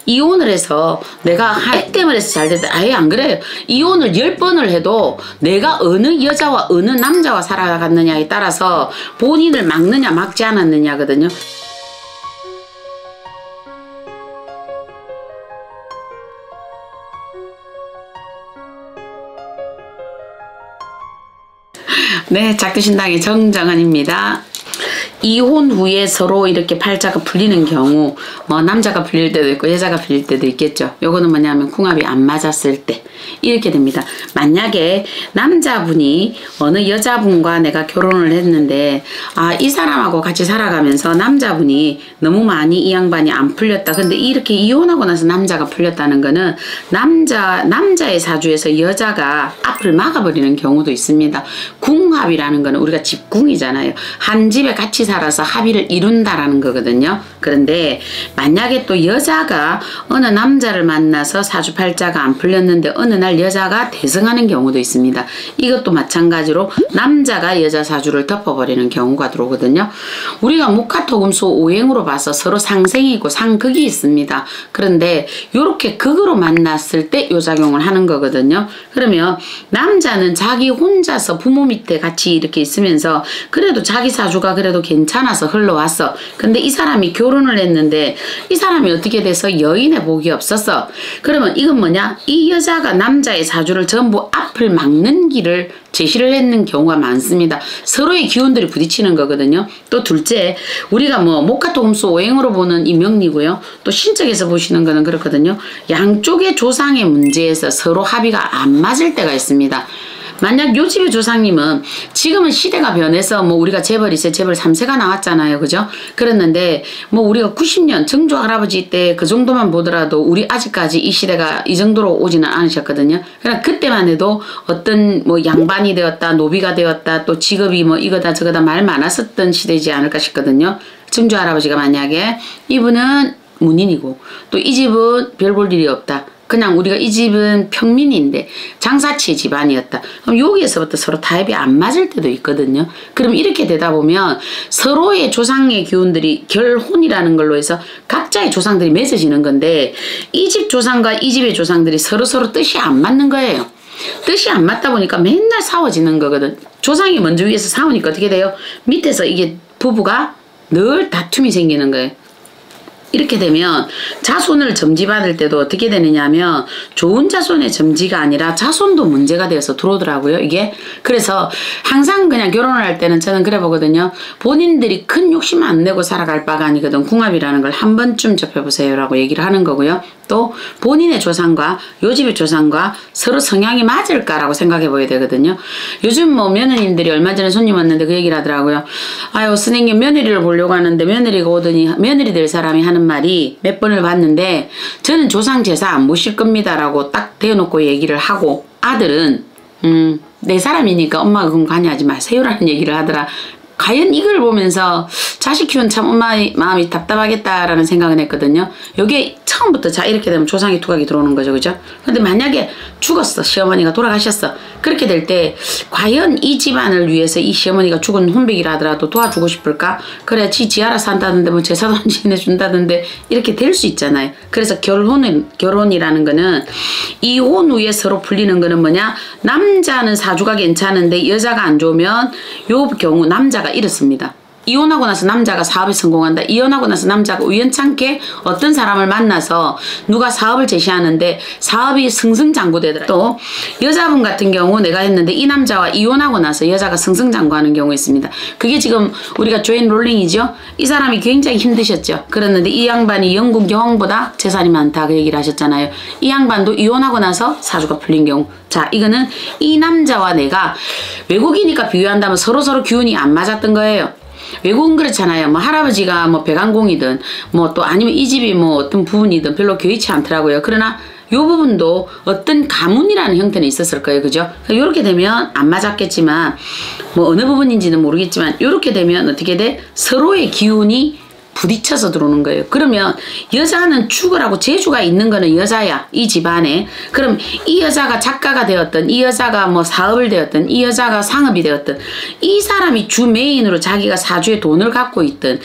이혼을 해서 내가 애 때문에 해서 잘 됐다. 아예 안 그래요. 이혼을 10번을 해도 내가 어느 여자와 어느 남자와 살아갔느냐에 따라서 본인을 막느냐 막지 않았느냐거든요. 네, 작두신당의 정정은입니다. 이혼 후에 서로 이렇게 팔자가 풀리는 경우 남자가 풀릴 때도 있고 여자가 풀릴 때도 있겠죠. 요거는 뭐냐면 궁합이 안 맞았을 때 이렇게 됩니다. 만약에 남자분이 어느 여자분과 내가 결혼을 했는데 이 사람하고 같이 살아가면서 남자분이 너무 많이 이 양반이 안 풀렸다. 근데 이렇게 이혼하고 나서 남자가 풀렸다는 거는 남자의 사주에서 여자가 앞을 막아버리는 경우도 있습니다. 궁합이라는 거는 우리가 집궁이잖아요. 한 집에 같이 살아서 합의를 이룬다라는 거거든요. 그런데 만약에 또 여자가 어느 남자를 만나서 사주팔자가 안 풀렸는데 어느 날 여자가 대승하는 경우도 있습니다. 이것도 마찬가지로 남자가 여자 사주를 덮어버리는 경우가 들어오거든요. 우리가 목화토금수 오행으로 봐서 서로 상생이고 상극이 있습니다. 그런데 이렇게 극으로 만났을 때 요 작용을 하는 거거든요. 그러면 남자는 자기 혼자서 부모 밑에 같이 이렇게 있으면서 그래도 자기 사주가 그래도 괜찮아서 흘러왔어. 근데 이 사람이 결혼을 했는데 이 사람이 어떻게 돼서 여인의 복이 없었어. 그러면 이건 뭐냐? 이 여자가 남자의 사주를 전부 앞을 막는 길을 제시를 했는 경우가 많습니다. 서로의 기운들이 부딪히는 거거든요. 또 둘째, 우리가 목화토금수 오행으로 보는 이 명리고요. 또 신적에서 보시는 거는 그렇거든요. 양쪽의 조상의 문제에서 서로 합의가 안 맞을 때가 있습니다. 만약 요 집의 조상님은 지금은 시대가 변해서 우리가 재벌 2세, 재벌 3세가 나왔잖아요. 그죠? 그랬는데 우리가 90년 정조 할아버지 때 그 정도만 보더라도 우리 아직까지 이 시대가 이 정도로 오지는 않으셨거든요. 그러나 그때만 해도 어떤 양반이 되었다, 노비가 되었다, 또 직업이 이거다 저거다 말 많았었던 시대이지 않을까 싶거든요. 정조 할아버지가 만약에 이분은 문인이고 또 이 집은 별 볼 일이 없다. 그냥 우리가 이 집은 평민인데 장사치 집안이었다. 그럼 여기에서부터 서로 타협이 안 맞을 때도 있거든요. 그럼 이렇게 되다 보면 서로의 조상의 기운들이 결혼이라는 걸로 해서 각자의 조상들이 맺어지는 건데 이 집 조상과 이 집의 조상들이 서로 뜻이 안 맞는 거예요. 뜻이 안 맞다 보니까 맨날 싸워지는 거거든. 조상이 먼저 위에서 싸우니까 어떻게 돼요? 밑에서 이게 부부가 늘 다툼이 생기는 거예요. 이렇게 되면 자손을 점지받을 때도 어떻게 되느냐 하면 좋은 자손의 점지가 아니라 자손도 문제가 되어서 들어오더라고요. 이게 그래서 항상 그냥 결혼을 할 때는 저는 그래 보거든요. 본인들이 큰 욕심 안 내고 살아갈 바가 아니거든. 궁합이라는 걸 한 번쯤 접해보세요 라고 얘기를 하는 거고요. 또 본인의 조상과 요 집의 조상과 서로 성향이 맞을까라고 생각해 봐야 되거든요. 요즘 며느님들이 얼마 전에 손님 왔는데 그 얘기를 하더라고요. 아유 선생님 며느리를 보려고 하는데 며느리가 오더니 며느리 될 사람이 하는 말이 몇 번을 봤는데 저는 조상 제사 안 모실 겁니다 라고 딱 대어놓고 얘기를 하고 아들은 내 사람이니까 엄마가 그건 관여하지 마세요 라는 얘기를 하더라. 과연 이걸 보면서 자식 키우는 참 엄마의 마음이 답답하겠다라는 생각을 했거든요. 여기에 처음부터 자 이렇게 되면 조상의 투각이 들어오는 거죠. 그죠? 근데 만약에 죽었어. 시어머니가 돌아가셨어. 그렇게 될 때 과연 이 집안을 위해서 이 시어머니가 죽은 혼백이라 하더라도 도와주고 싶을까? 그래 지 알아서 한다던데 제사도 안 지내준다던데 이렇게 될 수 있잖아요. 그래서 결혼이라는 거는 이혼 후에 서로 풀리는 거는 뭐냐? 남자는 사주가 괜찮은데 여자가 안 좋으면 요 경우 남자가 이렇습니다. 이혼하고 나서 남자가 사업에 성공한다. 이혼하고 나서 남자가 우연찮게 어떤 사람을 만나서 누가 사업을 제시하는데 사업이 승승장구되더라. 또 여자분 같은 경우 내가 했는데 이 남자와 이혼하고 나서 여자가 승승장구하는 경우 있습니다. 그게 지금 우리가 조인 롤링이죠. 이 사람이 굉장히 힘드셨죠. 그랬는데 이 양반이 영국 여왕보다 재산이 많다 그 얘기를 하셨잖아요. 이 양반도 이혼하고 나서 사주가 풀린 경우. 자 이거는 이 남자와 내가 외국이니까 비교한다면 서로 기운이 안 맞았던 거예요. 외국은 그렇잖아요. 할아버지가 배관공이든 또 아니면 이 집이 어떤 부분이든 별로 교의치 않더라고요. 그러나 요 부분도 어떤 가문이라는 형태는 있었을 거예요. 그죠? 요렇게 되면 안 맞았겠지만 어느 부분인지는 모르겠지만 요렇게 되면 어떻게 돼? 서로의 기운이 부딪혀서 들어오는 거예요. 그러면 여자는 죽으라고 재주가 있는 거는 여자야. 이 집안에. 그럼 이 여자가 작가가 되었든 이 여자가 뭐 사업을 되었든 이 여자가 상업이 되었든 이 사람이 주 메인으로 자기가 사주에 돈을 갖고 있든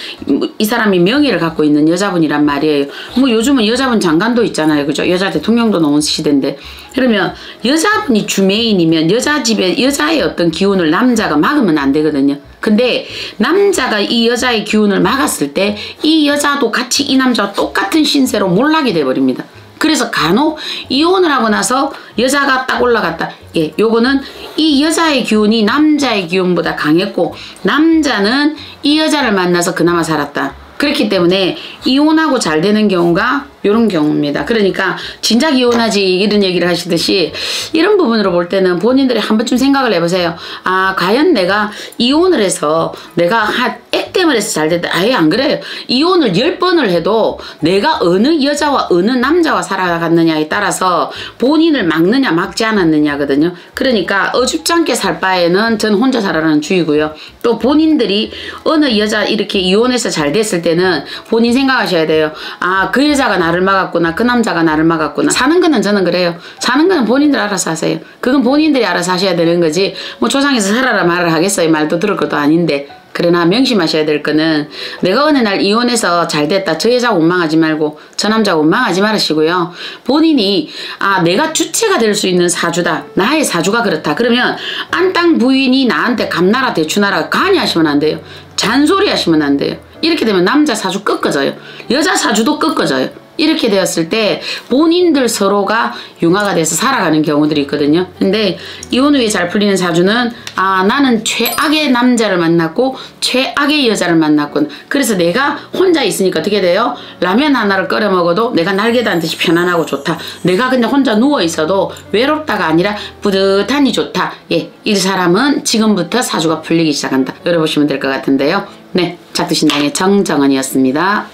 이 사람이 명예를 갖고 있는 여자분이란 말이에요. 뭐 요즘은 여자분 장관도 있잖아요. 그죠? 여자 대통령도 나온 시대인데. 그러면 여자분이 주 메인이면 여자 집에 여자의 어떤 기운을 남자가 막으면 안 되거든요. 근데 남자가 이 여자의 기운을 막았을 때 이 여자도 같이 이 남자와 똑같은 신세로 몰락이 돼버립니다. 그래서 간혹 이혼을 하고 나서 여자가 딱 올라갔다. 예, 요거는 이 여자의 기운이 남자의 기운보다 강했고 남자는 이 여자를 만나서 그나마 살았다. 그렇기 때문에 이혼하고 잘 되는 경우가 이런 경우입니다. 그러니까 진작 이혼하지 이런 얘기를 하시듯이 이런 부분으로 볼 때는 본인들이 한 번쯤 생각을 해보세요. 아, 과연 내가 이혼을 해서 내가 액땜을 해서 잘 됐다. 아예 안 그래요. 이혼을 10번을 해도 내가 어느 여자와 어느 남자와 살아갔느냐에 따라서 본인을 막느냐 막지 않았느냐거든요. 그러니까 어줍지 않게 살 바에는 전 혼자 살아라는 주의고요. 또 본인들이 어느 여자 이렇게 이혼해서 잘 됐을 때는 본인 생각하셔야 돼요. 아, 그 여자가 나를 막았구나. 그 남자가 나를 막았구나. 사는 거는 저는 그래요. 사는 거는 본인들 알아서 하세요. 그건 본인들이 알아서 하셔야 되는 거지. 뭐 조상에서 살아라 말을 하겠어요. 말도 들을 것도 아닌데. 그러나 명심하셔야 될 거는 내가 어느 날 이혼해서 잘 됐다. 저 여자 원망하지 말고 저 남자 원망하지 말으시고요. 본인이 아, 내가 주체가 될 수 있는 사주다. 나의 사주가 그렇다. 그러면 안땅 부인이 나한테 감나라 대추나라 간이 하시면 안 돼요. 잔소리 하시면 안 돼요. 이렇게 되면 남자 사주 꺾어져요. 여자 사주도 꺾어져요. 이렇게 되었을 때 본인들 서로가 융화가 돼서 살아가는 경우들이 있거든요. 근데 이혼 후에 잘 풀리는 사주는 아, 나는 최악의 남자를 만났고 최악의 여자를 만났군. 그래서 내가 혼자 있으니까 어떻게 돼요? 라면 하나를 끓여 먹어도 내가 날개 닿듯이 편안하고 좋다. 내가 그냥 혼자 누워 있어도 외롭다가 아니라 뿌듯하니 좋다. 예, 이 사람은 지금부터 사주가 풀리기 시작한다. 열어보시면 될 것 같은데요. 네, 작두신당의 정정은이었습니다.